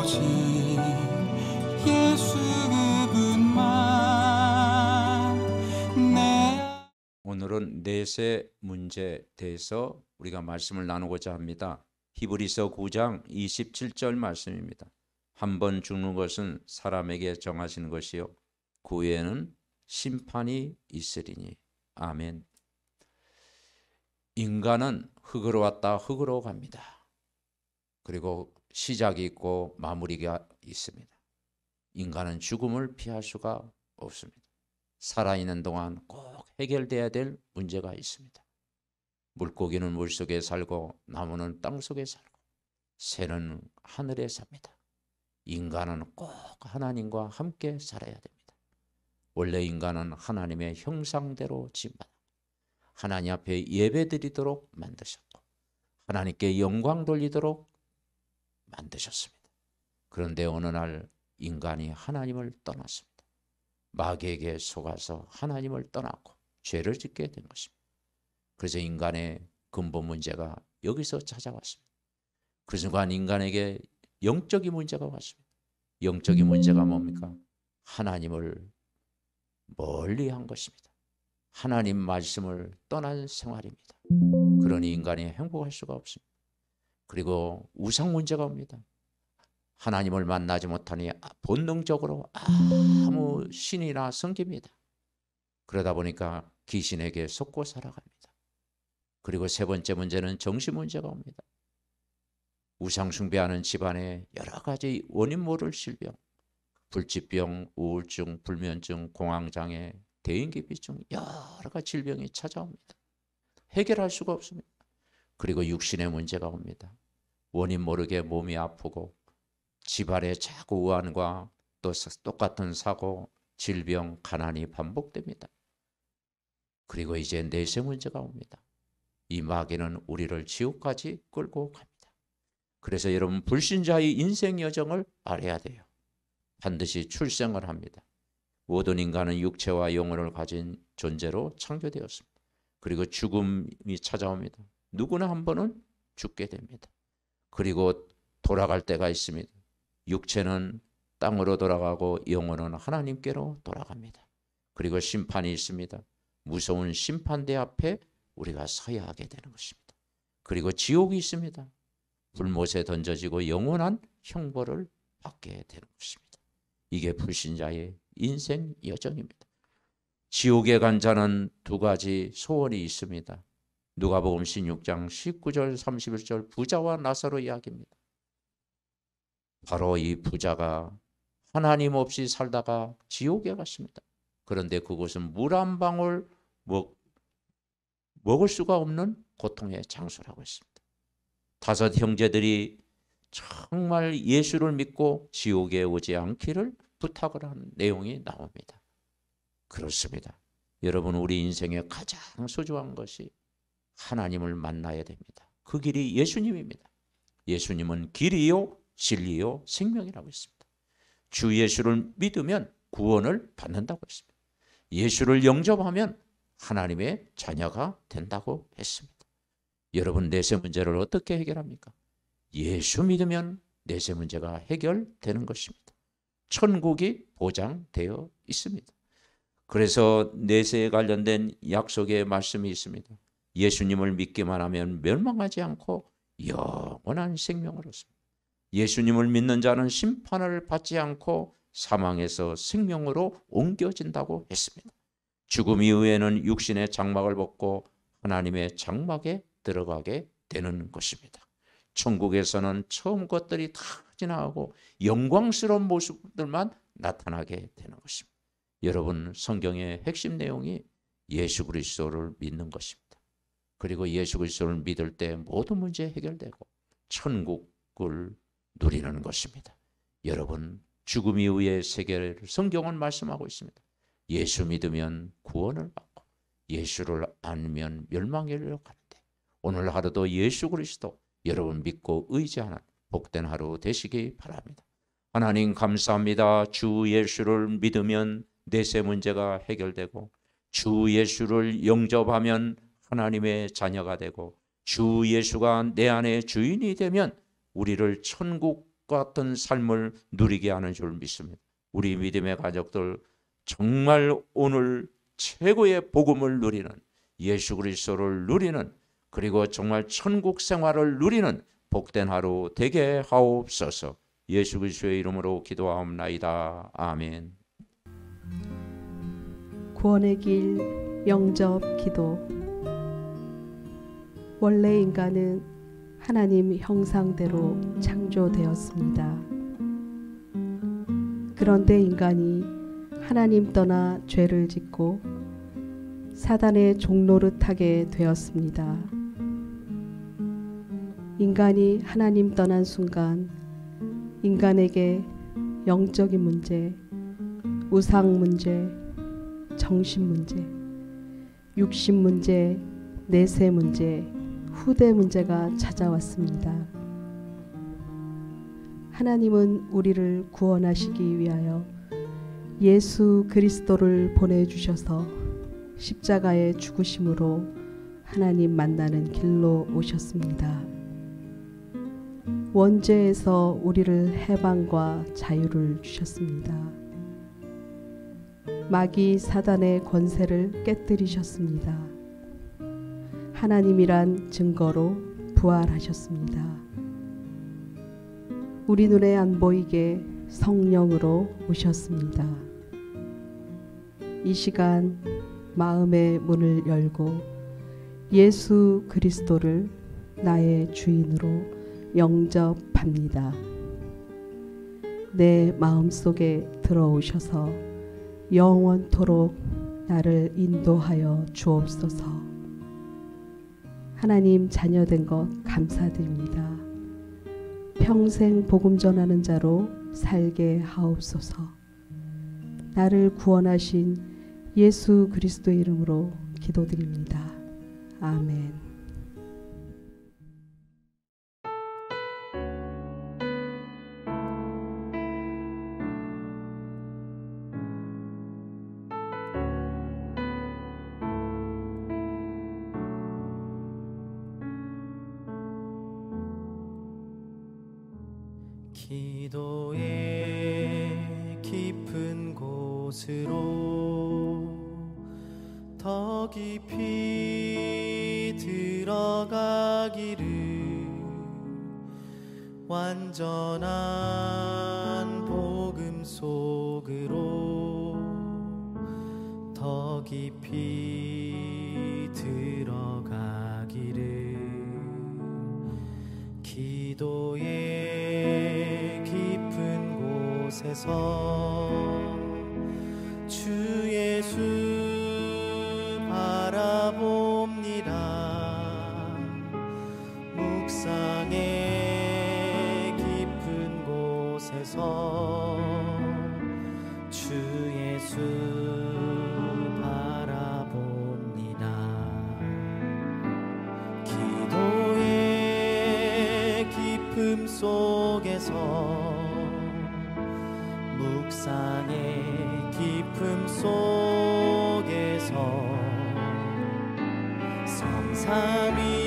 오직 예수 그분만 내. 오늘은 넷의 문제에 대해서 우리가 말씀을 나누고자 합니다. 히브리서 9장 27절 말씀입니다. 한 번 죽는 것은 사람에게 정하시는 것이요 그 후에는 심판이 있으리니. 아멘. 인간은 흙으로 왔다 흙으로 갑니다. 그리고 시작이 있고 마무리가 있습니다. 인간은 죽음을 피할 수가 없습니다. 살아있는 동안 꼭 해결돼야 될 문제가 있습니다. 물고기는 물속에 살고 나무는 땅속에 살고 새는 하늘에 삽니다. 인간은 꼭 하나님과 함께 살아야 됩니다. 원래 인간은 하나님의 형상대로 지음받아 하나님 앞에 예배드리도록 만드셨고 하나님께 영광 돌리도록 만드셨습니다. 그런데 어느 날 인간이 하나님을 떠났습니다. 마귀에게 속아서 하나님을 떠났고 죄를 짓게 된 것입니다. 그래서 인간의 근본 문제가 여기서 찾아왔습니다. 그 순간 인간에게 영적인 문제가 왔습니다. 영적인 문제가 뭡니까? 하나님을 멀리한 것입니다. 하나님 말씀을 떠난 생활입니다. 그러니 인간이 행복할 수가 없습니다. 그리고 우상 문제가 옵니다. 하나님을 만나지 못하니 본능적으로 아무 신이나 섬깁니다. 그러다 보니까 귀신에게 속고 살아갑니다. 그리고 세 번째 문제는 정신 문제가 옵니다. 우상 숭배하는 집안에 여러 가지 원인 모를 질병, 불치병, 우울증, 불면증, 공황장애, 대인기피증 여러 가지 질병이 찾아옵니다. 해결할 수가 없습니다. 그리고 육신의 문제가 옵니다. 원인 모르게 몸이 아프고 집안에 자꾸 우환과 또 똑같은 사고, 질병, 가난이 반복됩니다. 그리고 이제 내세 문제가 옵니다. 이 마귀는 우리를 지옥까지 끌고 갑니다. 그래서 여러분 불신자의 인생 여정을 알아야 돼요. 반드시 출생을 합니다. 모든 인간은 육체와 영혼을 가진 존재로 창조되었습니다. 그리고 죽음이 찾아옵니다. 누구나 한 번은 죽게 됩니다. 그리고 돌아갈 때가 있습니다. 육체는 땅으로 돌아가고 영혼은 하나님께로 돌아갑니다. 그리고 심판이 있습니다. 무서운 심판대 앞에 우리가 서야 하게 되는 것입니다. 그리고 지옥이 있습니다. 불못에 던져지고 영원한 형벌을 받게 되는 것입니다. 이게 불신자의 인생 여정입니다. 지옥에 간 자는 두 가지 소원이 있습니다. 누가복음 16장 19절 31절 부자와 나사로 이야기입니다. 바로 이 부자가 하나님 없이 살다가 지옥에 갔습니다. 그런데 그곳은 물 한 방울 먹을 수가 없는 고통의 장소라고 했습니다. 다섯 형제들이 정말 예수를 믿고 지옥에 오지 않기를 부탁을 하는 내용이 나옵니다. 그렇습니다. 여러분, 우리 인생에 가장 소중한 것이 하나님을 만나야 됩니다. 그 길이 예수님입니다. 예수님은 길이요 진리요 생명이라고 했습니다. 주 예수를 믿으면 구원을 받는다고 했습니다. 예수를 영접하면 하나님의 자녀가 된다고 했습니다. 여러분, 내세 문제를 어떻게 해결합니까? 예수 믿으면 내세 문제가 해결되는 것입니다. 천국이 보장되어 있습니다. 그래서 내세에 관련된 약속의 말씀이 있습니다. 예수님을 믿기만 하면 멸망하지 않고 영원한 생명을 얻습니다. 예수님을 믿는 자는 심판을 받지 않고 사망에서 생명으로 옮겨진다고 했습니다. 죽음 이후에는 육신의 장막을 벗고 하나님의 장막에 들어가게 되는 것입니다. 천국에서는 처음 것들이 다 지나가고 영광스러운 모습들만 나타나게 되는 것입니다. 여러분, 성경의 핵심 내용이 예수 그리스도를 믿는 것입니다. 그리고 예수 그리스도를 믿을 때 모든 문제 해결되고 천국을 누리는 것입니다. 여러분, 죽음 이후의 세계를 성경은 말씀하고 있습니다. 예수 믿으면 구원을 받고 예수를 안 믿으면 멸망에로 가는데 오늘 하루도 예수 그리스도 여러분 믿고 의지하는 복된 하루 되시기 바랍니다. 하나님 감사합니다. 주 예수를 믿으면 내세 문제가 해결되고 주 예수를 영접하면 하나님의 자녀가 되고 주 예수가 내 안에 주인이 되면 우리를 천국 같은 삶을 누리게 하는 줄 믿습니다. 우리 믿음의 가족들 정말 오늘 최고의 복음을 누리는, 예수 그리스도를 누리는, 그리고 정말 천국 생활을 누리는 복된 하루 되게 하옵소서. 예수 그리스도의 이름으로 기도하옵나이다. 아멘. 구원의 길 영접 기도. 원래 인간은 하나님 형상대로 창조되었습니다. 그런데 인간이 하나님 떠나 죄를 짓고 사단의 종노릇하게 되었습니다. 인간이 하나님 떠난 순간 인간에게 영적인 문제, 우상 문제, 정신 문제, 육신 문제, 내세 문제, 후대 문제가 찾아왔습니다. 하나님은 우리를 구원하시기 위하여 예수 그리스도를 보내주셔서 십자가의 죽으심으로 하나님 만나는 길로 오셨습니다. 원죄에서 우리를 해방과 자유를 주셨습니다. 마귀 사단의 권세를 깨뜨리셨습니다. 하나님이란 증거로 부활하셨습니다. 우리 눈에 안 보이게 성령으로 오셨습니다. 이 시간 마음의 문을 열고 예수 그리스도를 나의 주인으로 영접합니다. 내 마음속에 들어오셔서 영원토록 나를 인도하여 주옵소서. 하나님 자녀된 것 감사드립니다. 평생 복음 전하는 자로 살게 하옵소서. 나를 구원하신 예수 그리스도의 이름으로 기도드립니다. 아멘. 기도의 깊은 곳으로 더 깊이 들어가기를 완전한 복음 속으로 더 깊이 들어가기를 기도의 깊은 곳에서 주 예수 바라봅니다. 묵상의 깊은 곳에서 주 예수 바라봅니다. 기도의 깊음 속에서 묵상의 깊음 속에서 성삼위